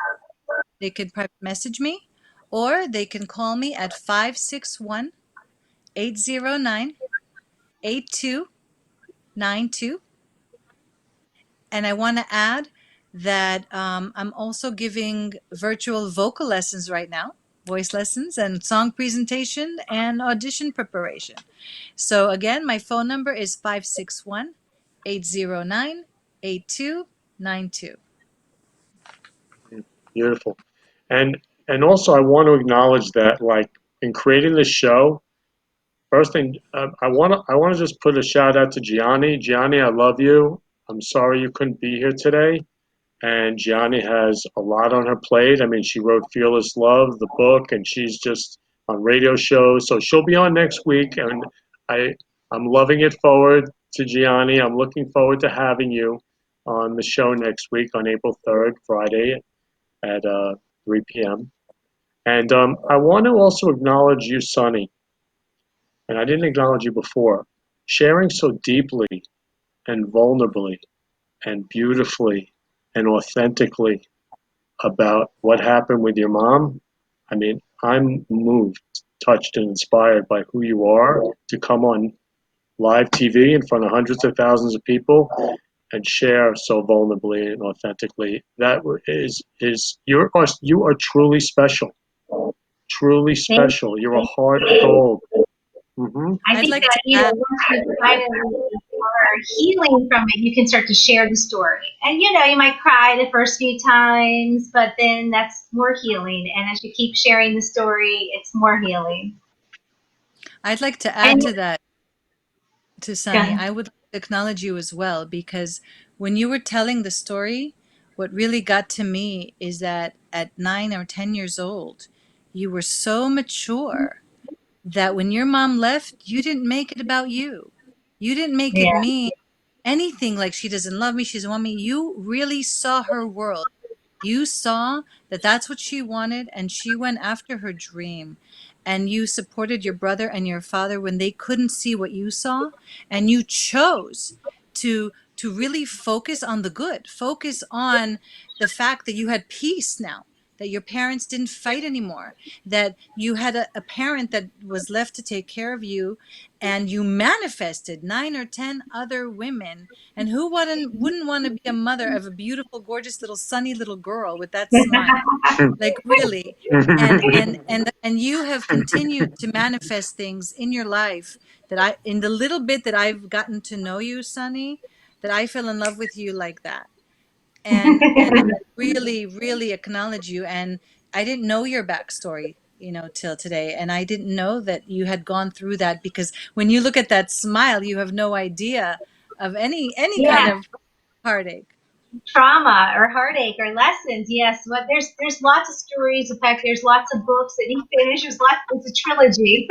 C: They could private message me, or they can call me at 561-809-8292. And I want to add that I'm also giving virtual vocal lessons right now, voice lessons and song presentation and audition preparation. So again, my phone number is 561-809-8292.
A: Beautiful. And also I want to acknowledge that, like, in creating this show, first thing, I want to just put a shout out to Gianni. Gianni, I love you. I'm sorry you couldn't be here today. And Gianni has a lot on her plate. I mean, she wrote Fearless Love, the book, and she's just on radio shows. So she'll be on next week, and I'm loving it forward to Gianni. I'm looking forward to having you on the show next week on April 3rd, Friday at 3 p.m. And I want to also acknowledge you, Sonny, and I didn't acknowledge you before, sharing so deeply and vulnerably and beautifully and authentically about what happened with your mom. I mean, I'm moved, touched, and inspired by who you are to come on live TV in front of hundreds of thousands of people and share so vulnerably and authentically. That is you are truly special, truly
B: Thank
A: special. You're a
B: you.
A: heart of gold. Hmm.
B: I
C: I'd
B: think
C: like
B: that,
C: to add.
B: once you kind of are healing from it, you can start to share the story. And, you might cry the first few times, but then that's more healing. And as you keep sharing the story, it's more healing.
C: I'd like to
B: And
C: add to that, to Sunny. I would like to acknowledge you as well, because when you were telling the story, what really got to me is that at 9 or 10 years old, you were so mature that when your mom left, you didn't make it about you. You didn't make it
B: yeah,
C: mean anything like she doesn't love me, she doesn't want me. You really saw her world. You saw that that's what she wanted, and she went after her dream. And you supported your brother and your father when they couldn't see what you saw, and you chose to really focus on the good, focus on the fact that you had peace now, that your parents didn't fight anymore, that you had a parent that was left to take care of you, and you manifested 9 or 10 other women. And who wouldn't want to be a mother of a beautiful, gorgeous little sunny little girl with that smile? Like really. And you have continued to manifest things in your life that I, in the little bit that I've gotten to know you, Sunny, that I fell in love with you like that. And I really, really acknowledge you. And I didn't know your backstory, till today. And I didn't know that you had gone through that, because when you look at that smile, you have no idea of any kind
B: yeah,
C: of heartache.
B: trauma or heartache or lessons. Yes, but there's lots of stories. In fact, there's lots of books that he finished. It's a trilogy.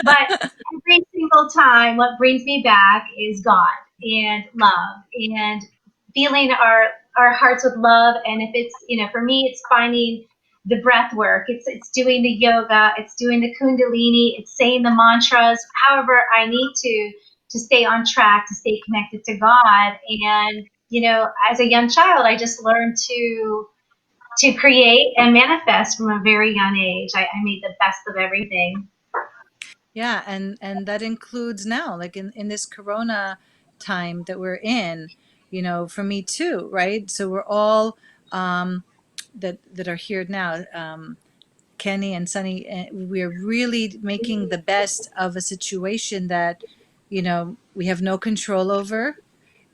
B: But every single time, what brings me back is God and love and feeling our hearts with love. And if it's, for me, it's finding the breath work. It's doing the yoga. It's doing the kundalini. It's saying the mantras. However, I need to stay on track, to stay connected to God. And as a young child, I just learned to create and manifest from a very young age. I made the best of everything.
C: Yeah, and that includes now, like in this Corona time that we're in, for me too, right? So we're all that are here now, Kenny and Sunny, we're really making the best of a situation that, we have no control over.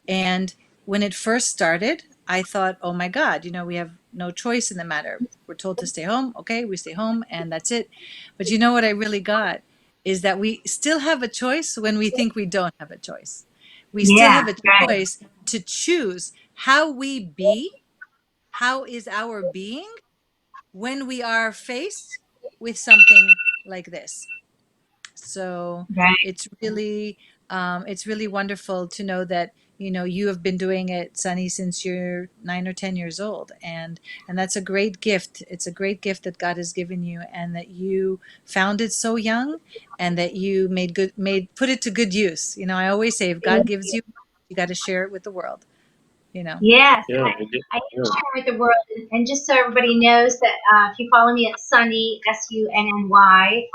C: And when it first started, I thought, oh my God, we have no choice in the matter. We're told to stay home. Okay, we stay home and that's it. But you know what I really got is that we still have a choice when we think we don't have a choice. We still
B: Yeah,
C: have a
B: right.
C: choice to choose how we be, how is our being when we are faced with something like this. So
B: Right.
C: it's really wonderful to know that you have been doing it, Sunny, since you're 9 or 10 years old, and that's a great gift. It's a great gift that God has given you, and that you found it so young, and that you made put it to good use. I always say, if God gives you, you got to share it with the world.
B: Yes,
A: Yeah,
B: I
A: yeah.
B: share with the world. And just so everybody knows that if you follow me at Sunny, Sunny,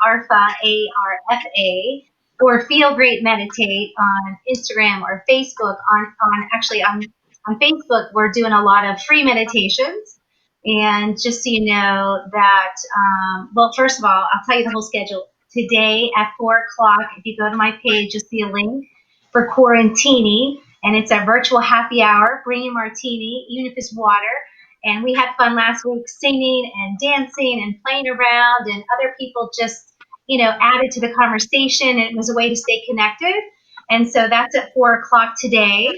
B: Arfa, Arfa, or Feel Great Meditate on Instagram or Facebook, on Facebook, we're doing a lot of free meditations. And just so you know that, well, first of all, I'll tell you the whole schedule. Today at 4 o'clock, if you go to my page, you'll see a link for Quarantini, and it's a virtual happy hour. Bring a martini, even if it's water. And we had fun last week singing and dancing and playing around, and other people just, added to the conversation, and it was a way to stay connected. And so that's at 4 o'clock today.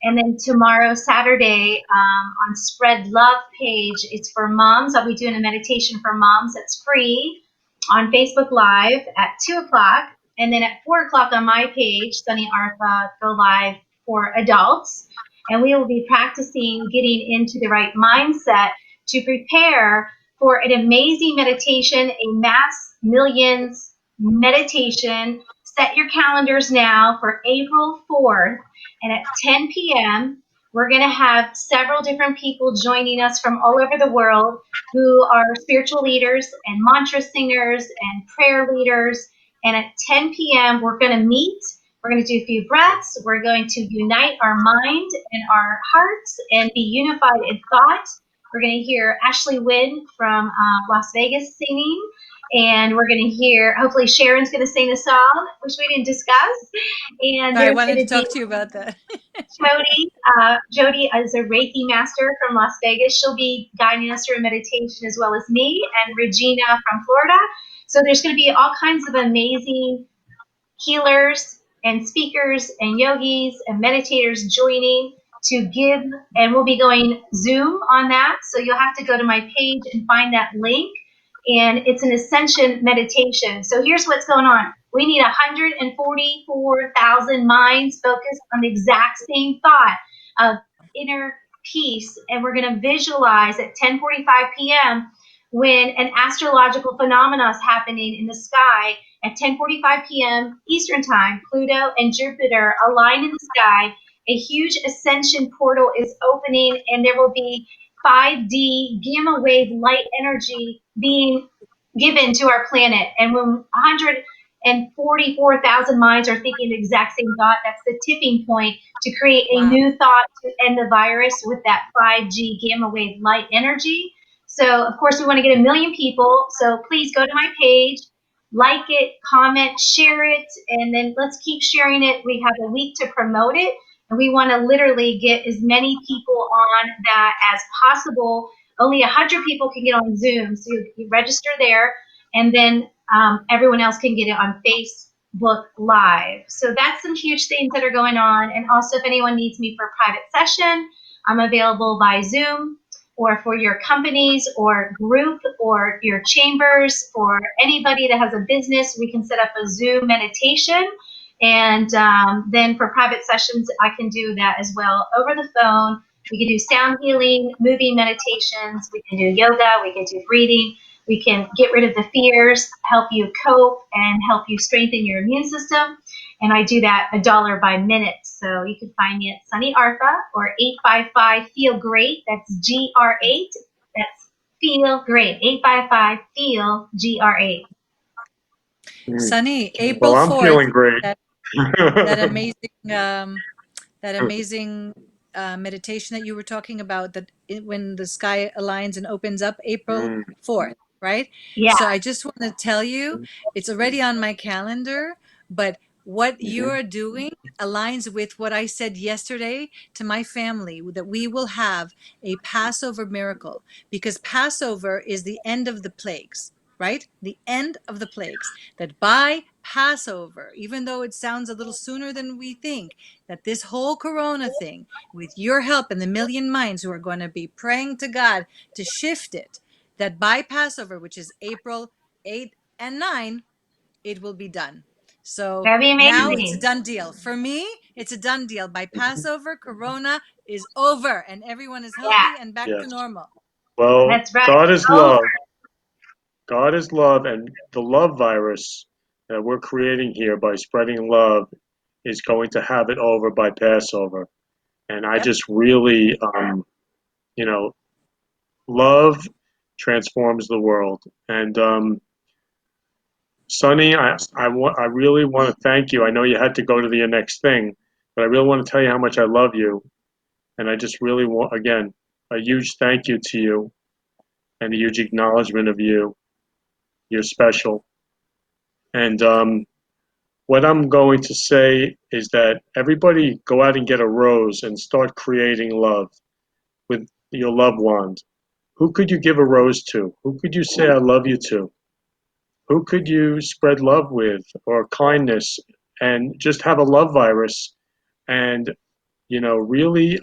B: And then tomorrow, Saturday, on Spread Love page, it's for moms. I'll be doing a meditation for moms that's free on Facebook Live at 2 o'clock. And then at 4 o'clock on my page, Sunny Arfa, go live for adults. And we will be practicing getting into the right mindset to prepare for an amazing meditation, a mass millions meditation. Set your calendars now for April 4th. And at 10 p.m., We're going to have several different people joining us from all over the world who are spiritual leaders and mantra singers and prayer leaders. And at 10 p.m., we're going to meet. We're going to do a few breaths. We're going to unite our mind and our hearts and be unified in thought. We're going to hear Ashley Wynn from Las Vegas singing. And we're going to hear, hopefully Sharon's going to sing a song, which we didn't discuss. And
C: I
B: there's
C: wanted
B: going
C: to
B: to
C: talk to you about that.
B: Jody is a Reiki master from Las Vegas. She'll be guiding us through a meditation as well as me, and Regina from Florida. So there's going to be all kinds of amazing healers and speakers and yogis and meditators joining to give, and we'll be going Zoom on that. So you'll have to go to my page and find that link. And it's an ascension meditation. So here's what's going on. We need 144,000 minds focused on the exact same thought of inner peace. And we're going to visualize at 10:45 p.m. when an astrological phenomenon is happening in the sky at 10:45 p.m. Eastern Time. Pluto and Jupiter align in the sky. A huge ascension portal is opening, and there will be 5D gamma wave light energy being given to our planet. And when 144,000 minds are thinking the exact same thought, that's the tipping point to create a new thought to end the virus with that 5G gamma wave light energy. So, of course, we want to get 1 million people. So please go to my page, like it, comment, share it, and then let's keep sharing it. We have a week to promote it. And we want to literally get as many people on that as possible. Only 100 people can get on Zoom, so you register there, and then everyone else can get it on Facebook Live. So that's some huge things that are going on. And also, if anyone needs me for a private session, I'm available by Zoom, or for your companies or group or your chambers, or anybody that has a business, we can set up a Zoom meditation. And then for private sessions, I can do that as well over the phone. We can do sound healing, moving meditations. We can do yoga. We can do breathing. We can get rid of the fears, help you cope, and help you strengthen your immune system. And I do that $1 by minute. So you can find me at Sunny Artha or 855 Feel Great. That's GR8. That's Feel Great. 855 Feel GR8.
C: Sunny, April
A: Well, I'm
C: 4th,
A: feeling great.
C: that amazing meditation that you were talking about, when the sky aligns and opens up, April 4th, right?
B: Yeah.
C: So I just want to tell you, it's already on my calendar, but what you're doing aligns with what I said yesterday to my family, that we will have a Passover miracle, because Passover is the end of the plagues, right? The end of the plagues. That by Passover, even though it sounds a little sooner than we think, that this whole Corona thing, with your help and the million minds who are going to be praying to God to shift it, that by Passover, which is April 8 and 9, it will be done. So
B: That'd be
C: now it's a
B: amazing.
C: done deal. For me, it's a done deal. By Passover, Corona is over and everyone is healthy and back to
A: Yes.
C: normal.
A: Well,
B: That's right.
A: God is
B: Oh,
A: love. God is love, and the love virus that we're creating here by spreading love is going to have it over by Passover. And I
C: Yep.
A: just really, love transforms the world. And Sonny, I really want to thank you. I know you had to go to the next thing, but I really want to tell you how much I love you. And I just really want, again, a huge thank you to you and a huge acknowledgement of you. You're special. And what I'm going to say is that everybody go out and get a rose and start creating love with your loved ones. Who could you give a rose to? Who could you say I love you to? Who could you spread love with, or kindness, and just have a love virus and, really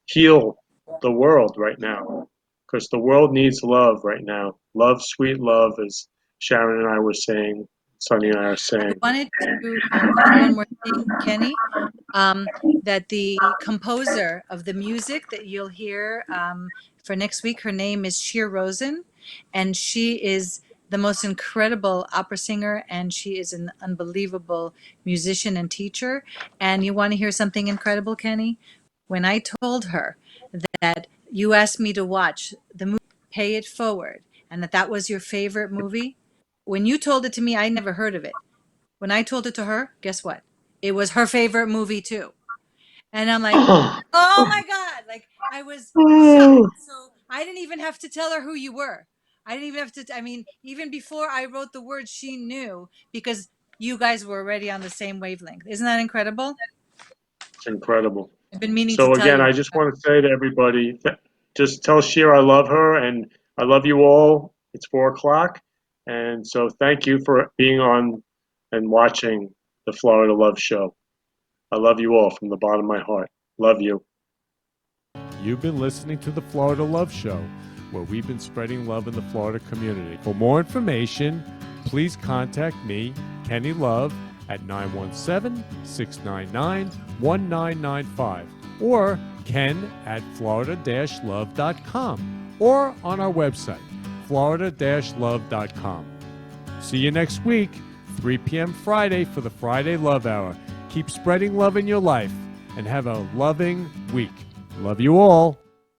A: heal the world right now, because the world needs love right now. Love, sweet love, as Sharon and I were saying, Sunny and I are
C: I
A: saying.
C: wanted to add one more thing, Kenny, that the composer of the music that you'll hear for next week, her name is Sheer Rosen, and she is the most incredible opera singer, and she is an unbelievable musician and teacher. And you want to hear something incredible, Kenny? when I told her that you asked me to watch the movie Pay It Forward and that was your favorite movie, when you told it to me, I never heard of it. When I told it to her, guess what? It was her favorite movie too. And I'm like, oh my God. Like I was shocked. So I didn't even have to tell her who you were. I didn't even have to, I mean, even before I wrote the words, she knew because you guys were already on the same wavelength. Isn't that incredible?
A: It's incredible.
C: I've been meaning to
A: So
C: tell
A: again,
C: you.
A: I just want to say to everybody, just tell Shira I love her and I love you all. It's 4 o'clock. And so thank you for being on and watching the Florida Love Show. I love you all from the bottom of my heart. Love you.
D: You've been listening to the Florida Love Show, where we've been spreading love in the Florida community. For more information, please contact me, Kenny Love, at 917-699-1995 or ken at florida-love.com or on our website, florida-love.com. See you next week, 3 p.m. Friday for the Friday Love Hour. Keep spreading love in your life and have a loving week. Love you all.